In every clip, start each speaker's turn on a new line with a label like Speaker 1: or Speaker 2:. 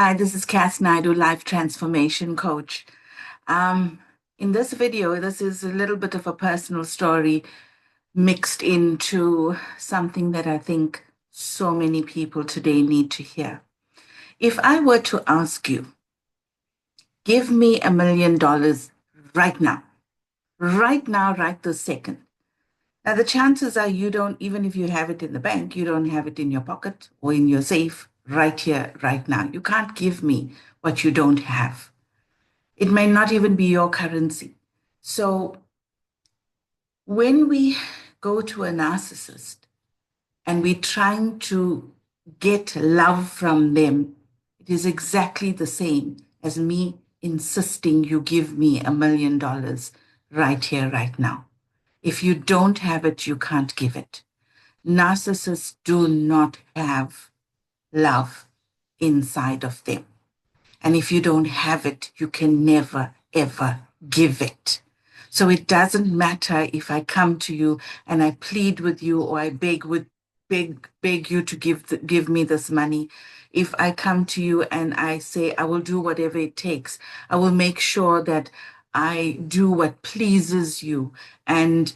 Speaker 1: Hi, this is Naidoo, Life Transformation Coach. Um, in this video, this is a little bit of a personal story mixed into something that I think so many people today need to hear. If I were to ask you, give me $1 million right now, right this second. Now, the chances are you don't, even if you have it in the bank, you don't have it in your pocket or in your safe right here, right now. You can't give me what you don't have. It may not even be your currency. So when we go to a narcissist and we're trying to get love from them, it is exactly the same as me insisting you give me $1 million right here, right now. If you don't have it, you can't give it. Narcissists do not have love inside of them. And if you don't have it, you can never, ever give it. So it doesn't matter if I come to you and I plead with you or I beg you to give me this money. If I come to you and I say, I will do whatever it takes, I will make sure that I do what pleases you and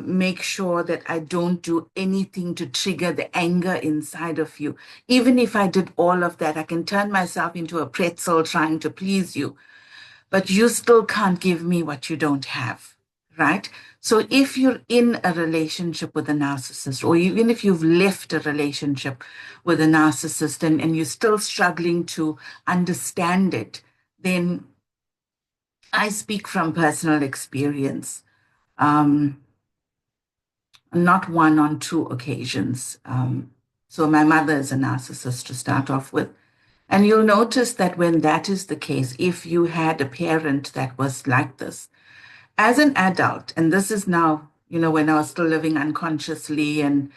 Speaker 1: make sure that I don't do anything to trigger the anger inside of you. Even if I did all of that, I can turn myself into a pretzel trying to please you, but you still can't give me what you don't have, right? So if you're in a relationship with a narcissist, or even if you've left a relationship with a narcissist and you're still struggling to understand it, then I speak from personal experience. Um, Not one on two occasions. So my mother is a narcissist to start off with. And you'll notice that when that is the case, if you had a parent that was like this, as an adult, and this is now, when I was still living unconsciously and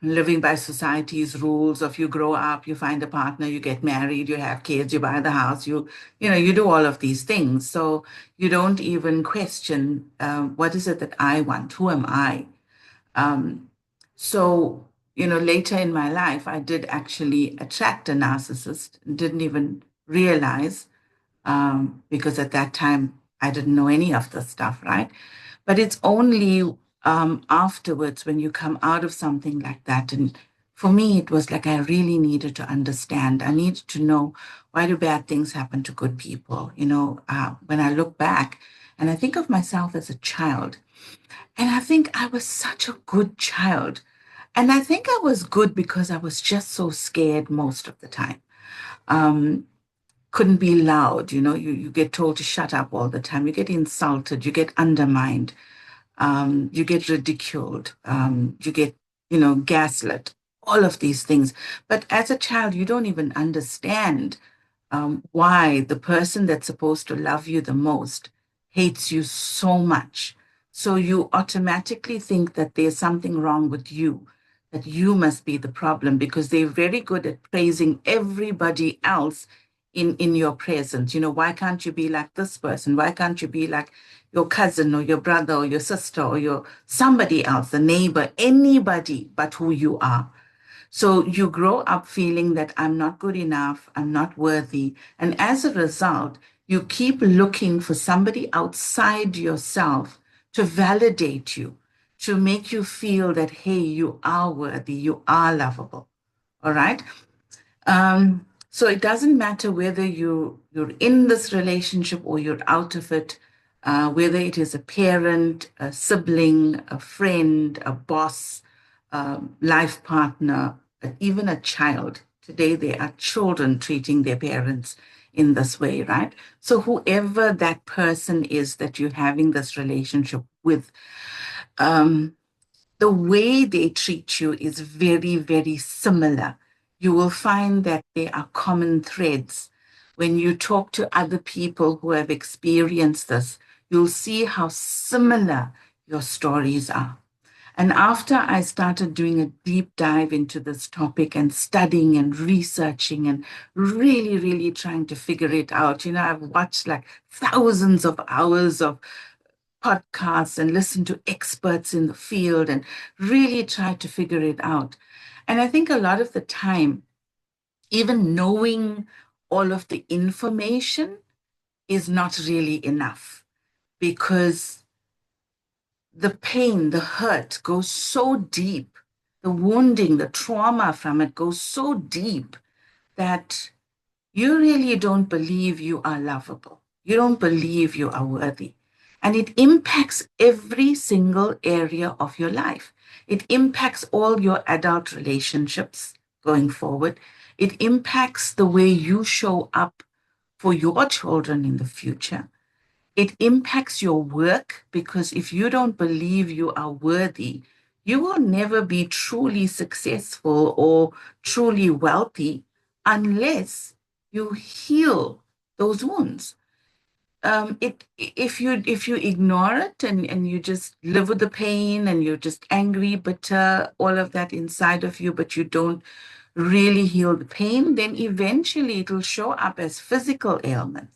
Speaker 1: living by society's rules of you grow up, you find a partner, you get married, you have kids, you buy the house, you do all of these things. So you don't even question, what is it that I want? Who am I? Um, so, later in my life, I did actually attract a narcissist, didn't even realize, because at that time I didn't know any of the stuff, right? But it's only afterwards when you come out of something like that. And for me, it was like I really needed to understand. I needed to know, why do bad things happen to good people? When I look back and I think of myself as a child, and I think I was such a good child. And I think I was good because I was just so scared most of the time. Um, couldn't be loud, you get told to shut up all the time. You get insulted, you get undermined, you get ridiculed, you get, gaslit, all of these things. But as a child, you don't even understand why the person that's supposed to love you the most hates you so much. So you automatically think that there's something wrong with you, that you must be the problem because they're very good at praising everybody else in your presence. Why can't you be like this person? Why can't you be like your cousin or your brother or your sister or your somebody else, the neighbor, anybody but who you are? So you grow up feeling that I'm not good enough, I'm not worthy. And as a result, you keep looking for somebody outside yourself to validate you, to make you feel that, hey, you are worthy, you are lovable. All right. So it doesn't matter whether you're in this relationship or you're out of it, whether it is a parent, a sibling, a friend, a boss, life partner, even a child. Today, there are children treating their parents in this way, right? So, whoever that person is that you're having this relationship with, um, the way they treat you is very, very similar. You will find that there are common threads. When you talk to other people who have experienced this, you'll see how similar your stories are. And after I started doing a deep dive into this topic and studying and researching and really, really trying to figure it out, I've watched like thousands of hours of podcasts and listened to experts in the field and really tried to figure it out. And I think a lot of the time, even knowing all of the information is not really enough, because the pain, the hurt goes so deep, the wounding, the trauma from it goes so deep that you really don't believe you are lovable. You don't believe you are worthy. And it impacts every single area of your life. It impacts all your adult relationships going forward. It impacts the way you show up for your children in the future. It impacts your work, because if you don't believe you are worthy, you will never be truly successful or truly wealthy unless you heal those wounds. If you ignore it, and you just live with the pain, and you're just angry, bitter, all of that inside of you, but you don't really heal the pain, then eventually it'll show up as physical ailments,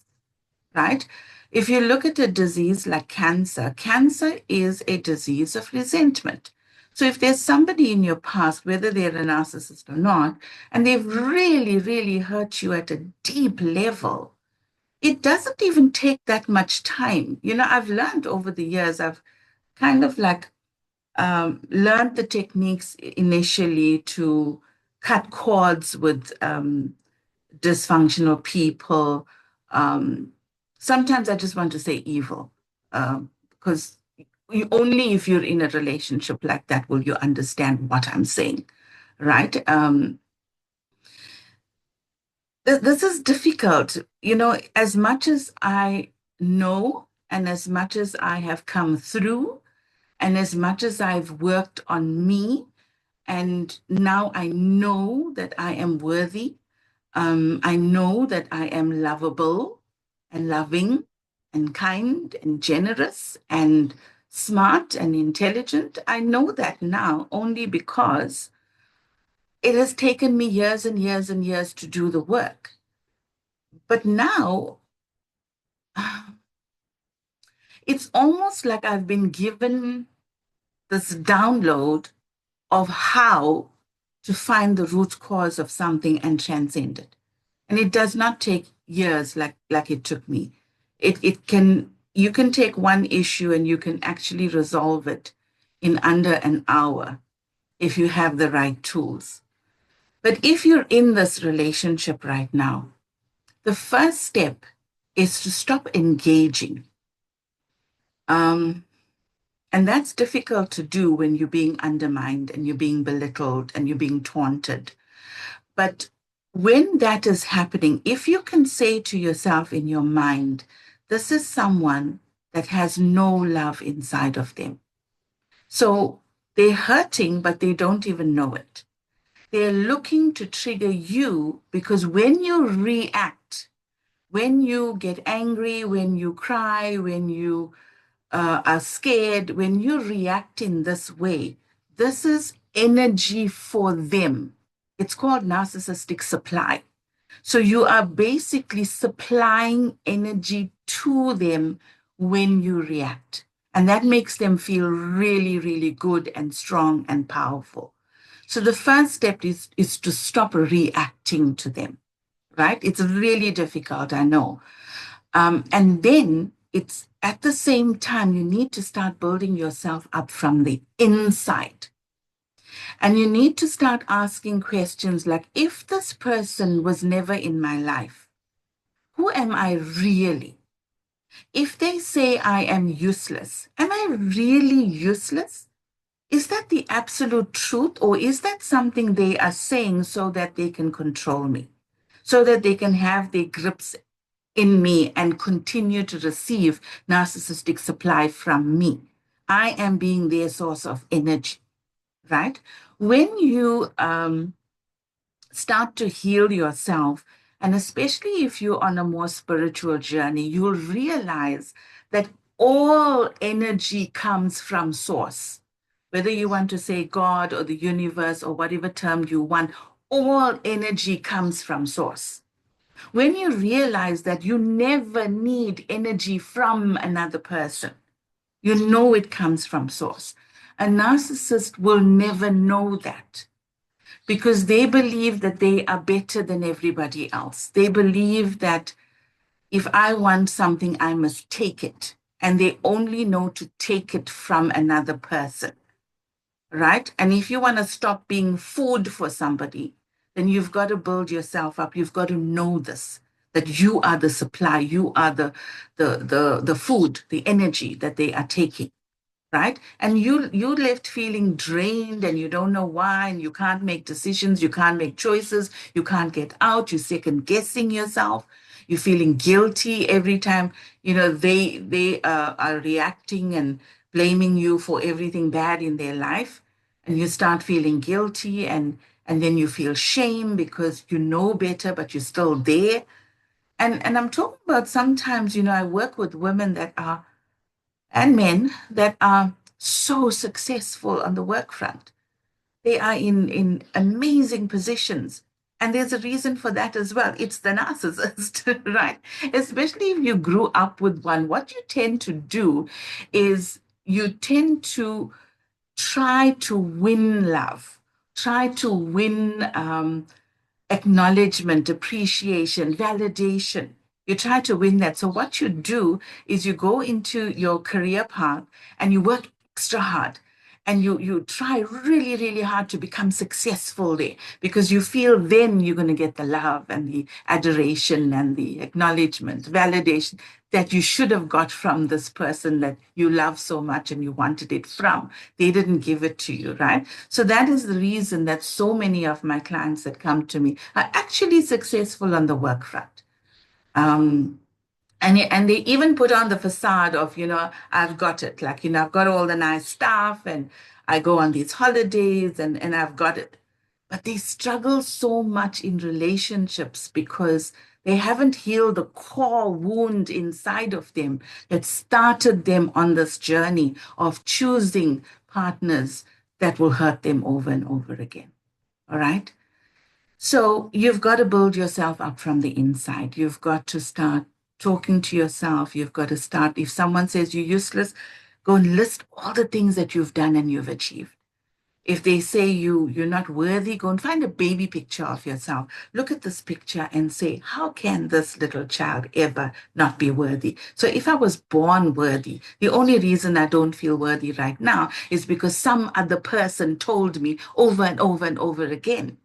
Speaker 1: right? If you look at a disease like cancer, cancer is a disease of resentment. So if there's somebody in your past, whether they're a narcissist or not, and they've really, really hurt you at a deep level, it doesn't even take that much time. I've learned over the years, I've kind of like learned the techniques initially to cut cords with dysfunctional people. Sometimes I just want to say evil, because only if you're in a relationship like that will you understand what I'm saying, right? This is difficult. As much as I know, and as much as I have come through, and as much as I've worked on me, and now I know that I am worthy. I know that I am lovable and loving and kind and generous and smart and intelligent. I know that now only because it has taken me years and years and years to do the work. But now it's almost like I've been given this download of how to find the root cause of something and transcend it. And it does not take years like it took me. You can take one issue and you can actually resolve it in under an hour if you have the right tools. But if you're in this relationship right now, the first step is to stop engaging. And that's difficult to do when you're being undermined and you're being belittled and you're being taunted. But when that is happening, if you can say to yourself in your mind, this is someone that has no love inside of them. So they're hurting, but they don't even know it. They're looking to trigger you, because when you react, when you get angry, when you cry, when you are scared, when you react in this way, this is energy for them. It's called narcissistic supply. So you are basically supplying energy to them when you react. And that makes them feel really, really good and strong and powerful. So the first step is to stop reacting to them, right? It's really difficult, I know. And then it's at the same time, you need to start building yourself up from the inside. And you need to start asking questions like, if this person was never in my life, who am I really? If they say I am useless, am I really useless? Is that the absolute truth, or is that something they are saying so that they can control me, so that they can have their grips in me and continue to receive narcissistic supply from me? I am being their source of energy, right? When you start to heal yourself, and especially if you're on a more spiritual journey, you'll realize that all energy comes from source. Whether you want to say God or the universe or whatever term you want, all energy comes from source. When you realize that you never need energy from another person, you know it comes from source. A narcissist will never know that. because they believe that they are better than everybody else. They believe that if I want something, I must take it. And they only know to take it from another person, right? And if you want to stop being food for somebody, then you've got to build yourself up. You've got to know this, that you are the supply, you are the food, the energy that they are taking, right? And you left feeling drained and you don't know why, and you can't make decisions, you can't make choices, you can't get out, you're second guessing yourself, you're feeling guilty every time, they are reacting and blaming you for everything bad in their life, and you start feeling guilty, and then you feel shame because you know better, but you're still there. And I'm talking about sometimes, I work with women that are and men that are so successful on the work front. They are in amazing positions. And there's a reason for that as well. It's the narcissist, right? Especially if you grew up with one, what you tend to do is you tend to try to win love, try to win acknowledgement, appreciation, validation. You try to win that. So what you do is you go into your career path and you work extra hard, and you try really, really hard to become successful there, because you feel then you're going to get the love and the adoration and the acknowledgement, validation that you should have got from this person that you love so much and you wanted it from. They didn't give it to you, right? So that is the reason that so many of my clients that come to me are actually successful on the work front. Um, and they even put on the facade of, I've got it. Like, I've got all the nice stuff, and I go on these holidays, and I've got it. But they struggle so much in relationships because they haven't healed the core wound inside of them that started them on this journey of choosing partners that will hurt them over and over again. All right. So you've got to build yourself up from the inside. You've got to start talking to yourself. You've got to start, if someone says you're useless, go and list all the things that you've done and you've achieved. If they say you're not worthy, go and find a baby picture of yourself. Look at this picture and say, how can this little child ever not be worthy? So if I was born worthy, the only reason I don't feel worthy right now is because some other person told me over and over and over again,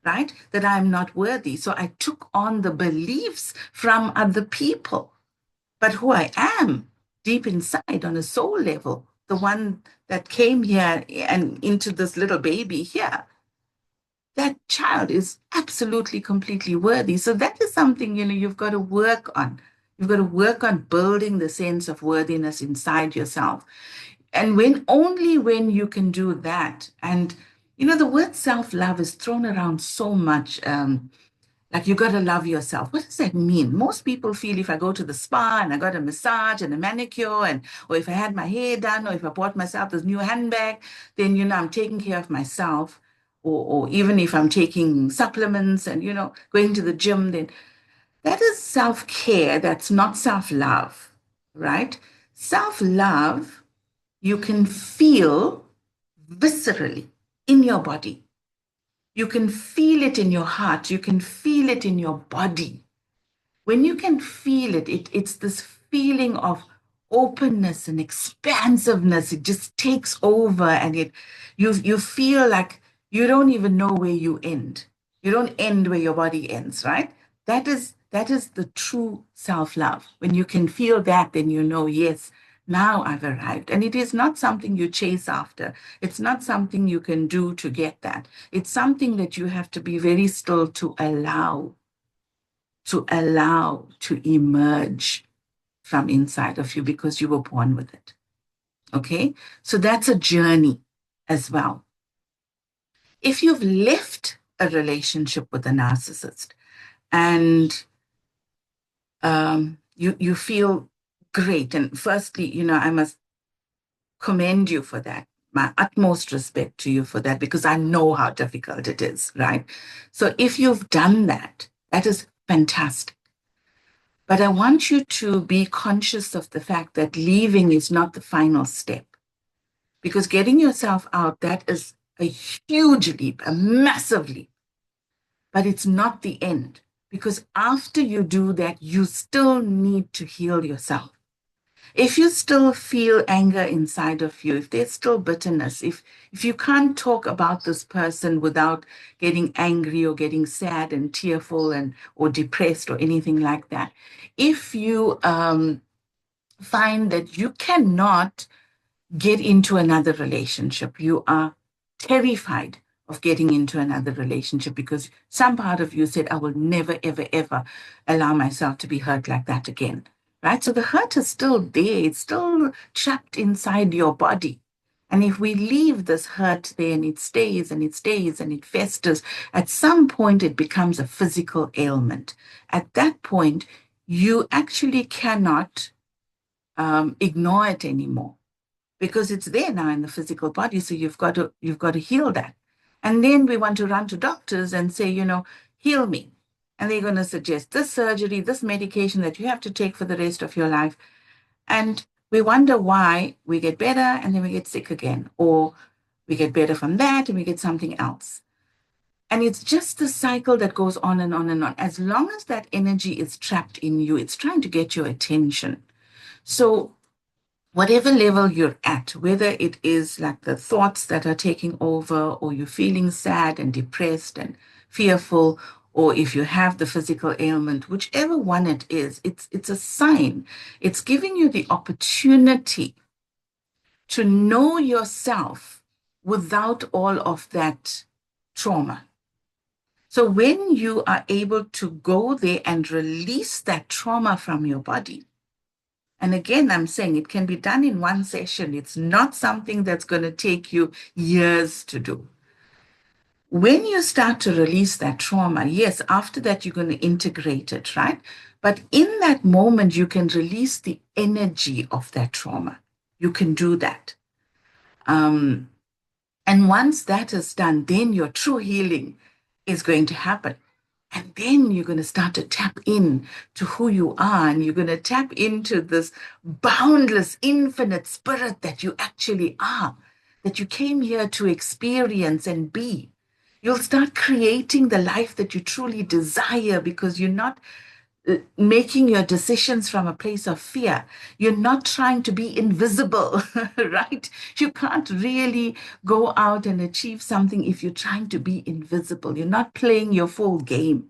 Speaker 1: right, that I'm not worthy. So I took on the beliefs from other people. But who I am deep inside on a soul level, the one that came here and into this little baby here, that child is absolutely, completely worthy. So that is something, you've got to work on. You've got to work on building the sense of worthiness inside yourself. And only when you can do that, and the word self-love is thrown around so much. Like, you got to love yourself. What does that mean? Most people feel if I go to the spa and I got a massage and a manicure, or if I had my hair done, or if I bought myself this new handbag, then, I'm taking care of myself. Or even if I'm taking supplements and, going to the gym, then that is self-care. That's not self-love, right? Self-love, you can feel viscerally in your body. You can feel it in your heart. You can feel it in your body. When you can feel it, it's this feeling of openness and expansiveness. It just takes over, and you feel like you don't even know where you end. You don't end where your body ends, right? That is the true self-love. When you can feel that, then you know, yes, now I've arrived. And it is not something you chase after. It's not something you can do to get that. It's something that you have to be very still to allow to emerge from inside of you, because you were born with it. Okay? So that's a journey as well. If you've left a relationship with a narcissist and you feel great, and firstly, I must commend you for that. My utmost respect to you for that, because I know how difficult it is, right? So if you've done that, that is fantastic. But I want you to be conscious of the fact that leaving is not the final step, because getting yourself out, that is a huge leap, a massive leap. But it's not the end, because after you do that, you still need to heal yourself. If you still feel anger inside of you, if there's still bitterness, if you can't talk about this person without getting angry or getting sad and tearful and or depressed or anything like that, if you find that you cannot get into another relationship, you are terrified of getting into another relationship because some part of you said, I will never, ever, ever allow myself to be hurt like that again. Right? So the hurt is still there, it's still trapped inside your body. And if we leave this hurt there and it stays and it stays and it festers, at some point it becomes a physical ailment. At that point, you actually cannot ignore it anymore because it's there now in the physical body. So you've got to heal that. And then we want to run to doctors and say, heal me. And they're going to suggest this surgery, this medication that you have to take for the rest of your life. And we wonder why we get better and then we get sick again, or we get better from that and we get something else. And it's just the cycle that goes on and on and on. As long as that energy is trapped in you, it's trying to get your attention. So whatever level you're at, whether it is like the thoughts that are taking over, or you're feeling sad and depressed and fearful, or if you have the physical ailment, whichever one it is, it's a sign. It's giving you the opportunity to know yourself without all of that trauma. So when you are able to go there and release that trauma from your body, and again, I'm saying it can be done in one session. It's not something that's going to take you years to do. When you start to release that trauma, yes, after that, you're going to integrate it, right? But in that moment, you can release the energy of that trauma. You can do that. And once that is done, then your true healing is going to happen. And then you're going to start to tap in to who you are, and you're going to tap into this boundless, infinite spirit that you actually are, that you came here to experience and be. You'll start creating the life that you truly desire because you're not making your decisions from a place of fear. You're not trying to be invisible, right? You can't really go out and achieve something if you're trying to be invisible. You're not playing your full game.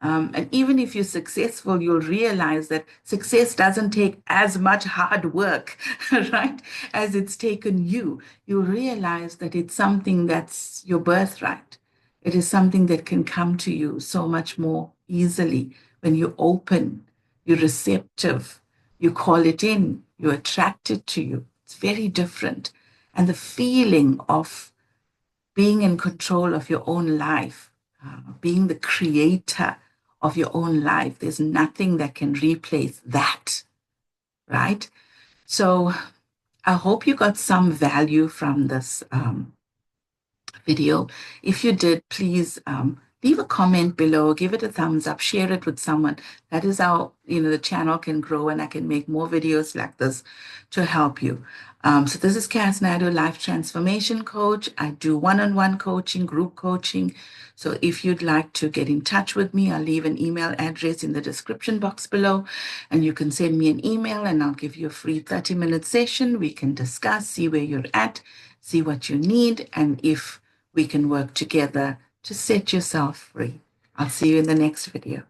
Speaker 1: And even if you're successful, you'll realize that success doesn't take as much hard work, right, as it's taken you. You'll realize that it's something that's your birthright. It is something that can come to you so much more easily when you're open, you're receptive, you call it in, you attract it to you. It's very different. And the feeling of being in control of your own life, being the creator of your own life, there's nothing that can replace that, right? So I hope you got some value from this video. If you did, please leave a comment below, give it a thumbs up, share it with someone. That is how the channel can grow and I can make more videos like this to help you. So this is Naidoo, Life Transformation Coach. I do one-on-one coaching, group coaching. So if you'd like to get in touch with me, I'll leave an email address in the description box below, and you can send me an email and I'll give you a free 30-minute session. We can discuss, see where you're at, see what you need, and if we can work together to set yourself free. I'll see you in the next video.